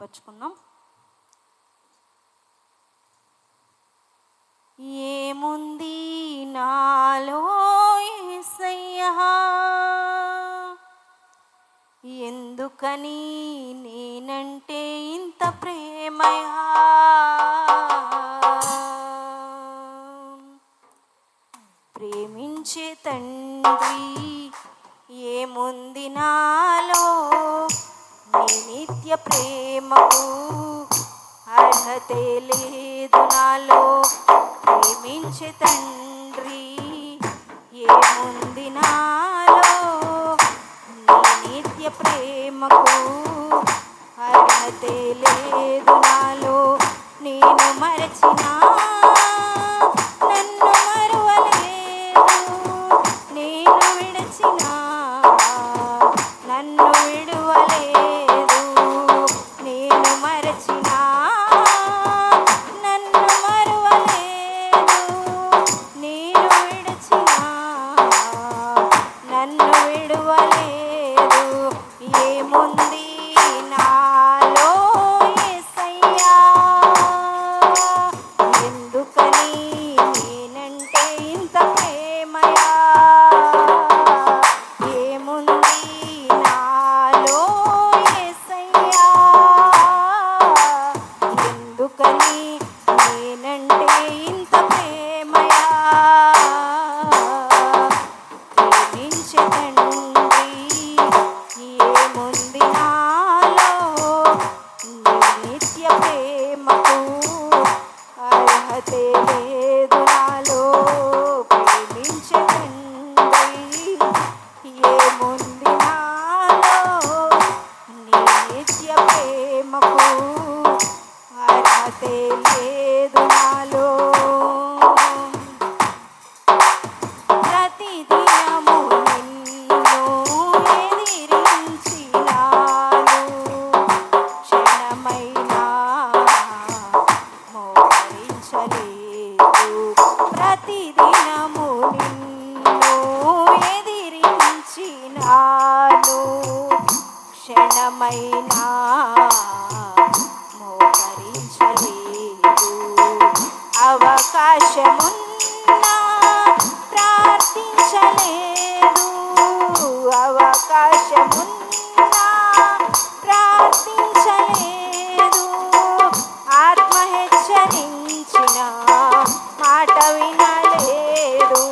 ఏర్పరచుకుందాం. ఏముంది నాలో యేసయ్యా, ఎందుకని నేనంటే ఇంత ప్రేమయా, ప్రేమించే తండ్రి ఏముంది నాలో, నీ నిత్య ప్రేమకు అర్హతే లేదు నాలో. ప్రేమించే తండ్రి ఏముంది నాలో, నీ నిత్య ప్రేమకు అర్హతే లేదు నాలో. నేను మరచినా నన్ను మరువలేదు, నేను విడచినా నన్ను విడువలేదు. నేను మరచినా నన్ను మరువలేదు, నేను విడచినా నన్ను విడువలేదు. ఏముంది నాలో యేసయ్యా, ఎందుకని నేనంటే ఇంత ప్రేమయా. ఏముంది నాలో యేసయ్యా, ఎందుకని నేనంటే ఇంత ప్రేమయా. ప్రేమించే తండ్రి ఏముంది నాలో, నీ నిత్య ప్రేమకు అర్హతే లేదు నాలో. ప్రేమించే తండ్రి ఏముంది నాలో, నీ నిత్య ప్రేమకు అర్హతే లేదు నాలో. ప్రతిదినము నిన్ను ఎదిరించినాను, క్షణమైనా మోకరించలేదు. ప్రతిదినము నిన్ను ఎదిరించినాను, క్షణమైనా మోకరించలేదు. అవకాశమున్నా ప్రార్థించలేదు, అవకాశమున్నా ప్రార్థించలేదు. ఆత్మ హెచ్చరించిన మాట వినలేదు,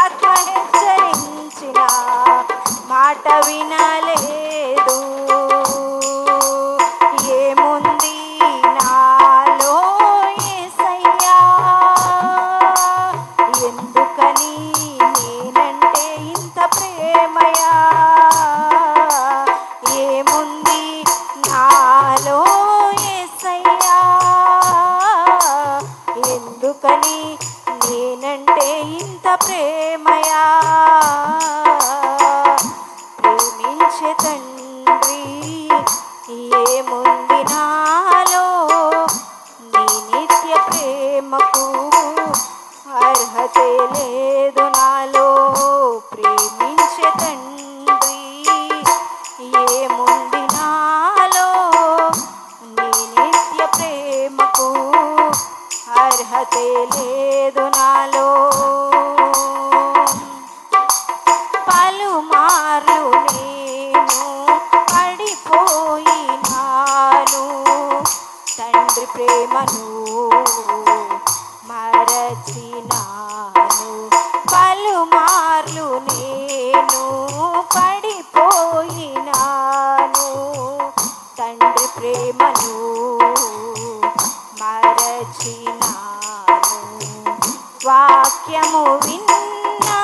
ఆత్మ హెచ్చరించిన మాట వినలేదు. ఏముంది నాలో యేసయ్యా, ఎందుకని నేనంటే ఇంత ప్రేమయా. ఏముంది నాలో యేసయ్యా, ఎందుకని నేనంటే ఇంత ప్రేమయా. ప్రేమించే తండ్రి ఏముంది నాలో, నీ నిత్య ప్రేమకు అర్హతే లేదు నాలో. ప్రేమించే తండ్రి ఏముంది నాలో, నీ నిత్య ప్రేమకు అర్హతే లేదు నాలో. పలుమార్లు నేను పడిపోయినాను, తండ్రి ప్రేమను మరచినాను. పలుమార్లు నేను పడిపోయినాను, తండ్రి ప్రేమను మరచినాను. వాక్యము విన్నా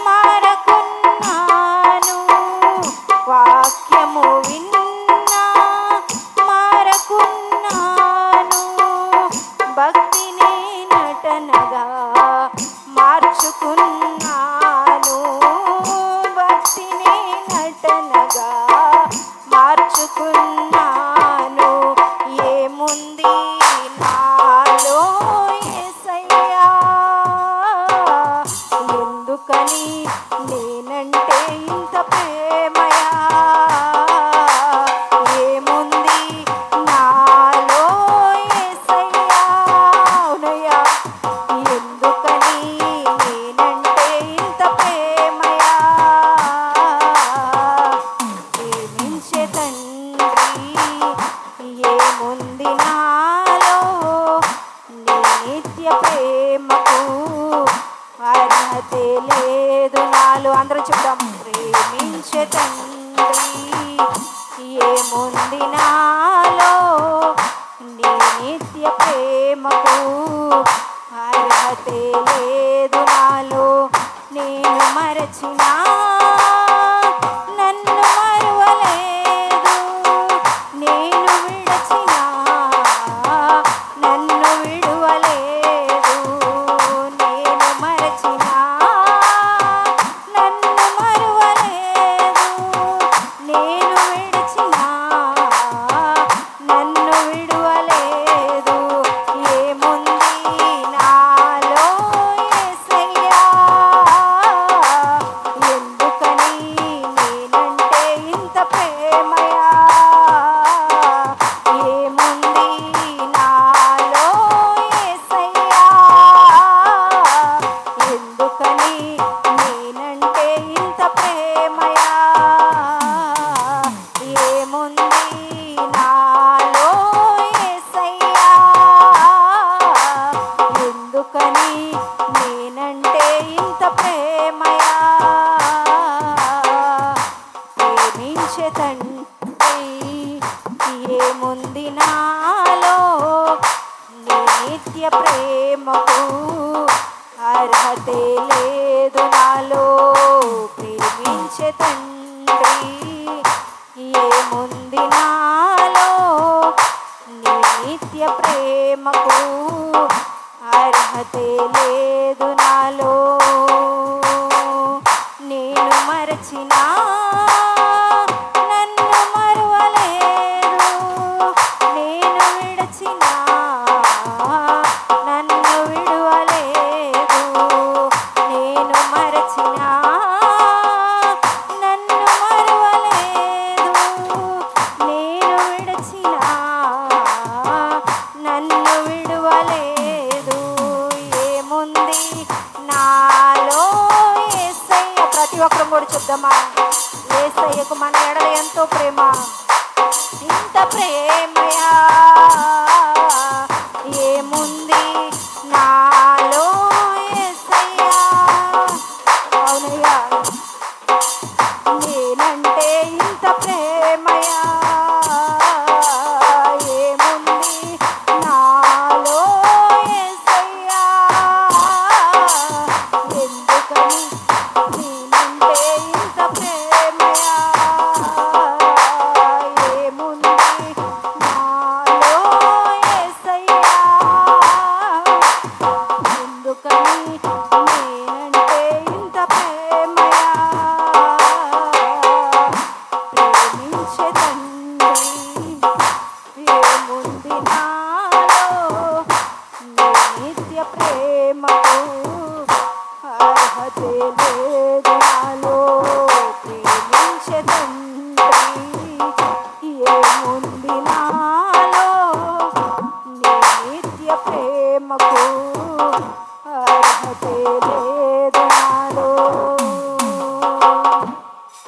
మారకున్నాను, వాక్యము విన్నా మారకున్నాను. భక్తిని నటనగా మార్చుకున్నాను, భక్తిని నటనగా మార్చుకున్నాను. ఏముంది నాలో యేసయ్యా, తండ్రి. ఏముంది నాలో నీ నిత్య ప్రేమకు, అర్హతే లేదు నాలో. నేను మరచినా నన్ను మరువలేదు, నేను విడచినా నన్ను విడువలేదు. నేను మరచినా నన్ను మరువలేదు, నేను విడిచినా నన్ను విడువలేదు. ఏముంది నాలో యేసయ్యా, ఎందుకని నేనంటే ఇంత ప్రేమయా. ఏముంది నాలో యేసయ్యా, ఎందుకని నేనంటే ఇంత ప్రేమయా. ఏముంది నాలో యేసయ్యా, ఎందుకని నేనంటే ఇంత ప్రేమయా. ప్రేమించే తండ్రి, ఏముంది నాలో నీ నిత్య ప్రేమకు, అర్హతే లేదు నాలో. ప్రేమించే తండ్రి, ఏముంది నాలో నీ నిత్య ప్రేమకు, అర్హతే లేదు నాలో. నేను మరచినా నన్ను మరువలేదు, నేను విడచినా నన్ను విడువలేదు. నేను మరచినా నన్ను మరువలేదు, నేను విడచినా నన్ను విడువలేదు. ఏముంది నాలో యేసయ్య. ప్రతి ఒక్కరం కూడా చెప్దామా, యేసయ్యకు మన ఎడల ఎంతో ప్రేమ, ఇంత ప్రేమయా. ఏముంది నాలో యేసయ్యా, అవునయ్యా, నేనంటే ఇంత ప్రేమయా. ఏముంది నాలో యేసయ్యా, ఎందుకని నేనంటే ఇంత ప్రేమయా. ఏముంది నాలో యేసయ్యా, ఎందుకని నేనంటే ఇంత ప్రేమయా. ప్రేమించే తండ్రి, ఏముంది నాలో నీ నిత్య ప్రేమకు, అర్హతే లేదు నాలో. ప్రేమించే తండ్రి, ఏముంది నాలో నీ నిత్య ప్రేమకు, అర్హతే లేదు నాలో.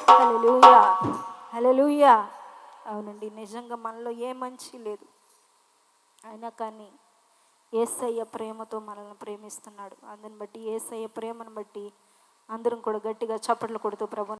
హల్లెలూయా, హల్లెలూయా. అవునండి, నిజంగా మనలో ఏ మంచి లేదు, అయినా కానీ యేసయ్య ప్రేమతో మనల్ని ప్రేమిస్తున్నాడు. అందుని బట్టి యేసయ్య ప్రేమను బట్టి అందరం కూడా గట్టిగా చప్పట్లు కొడుతూ ప్రభు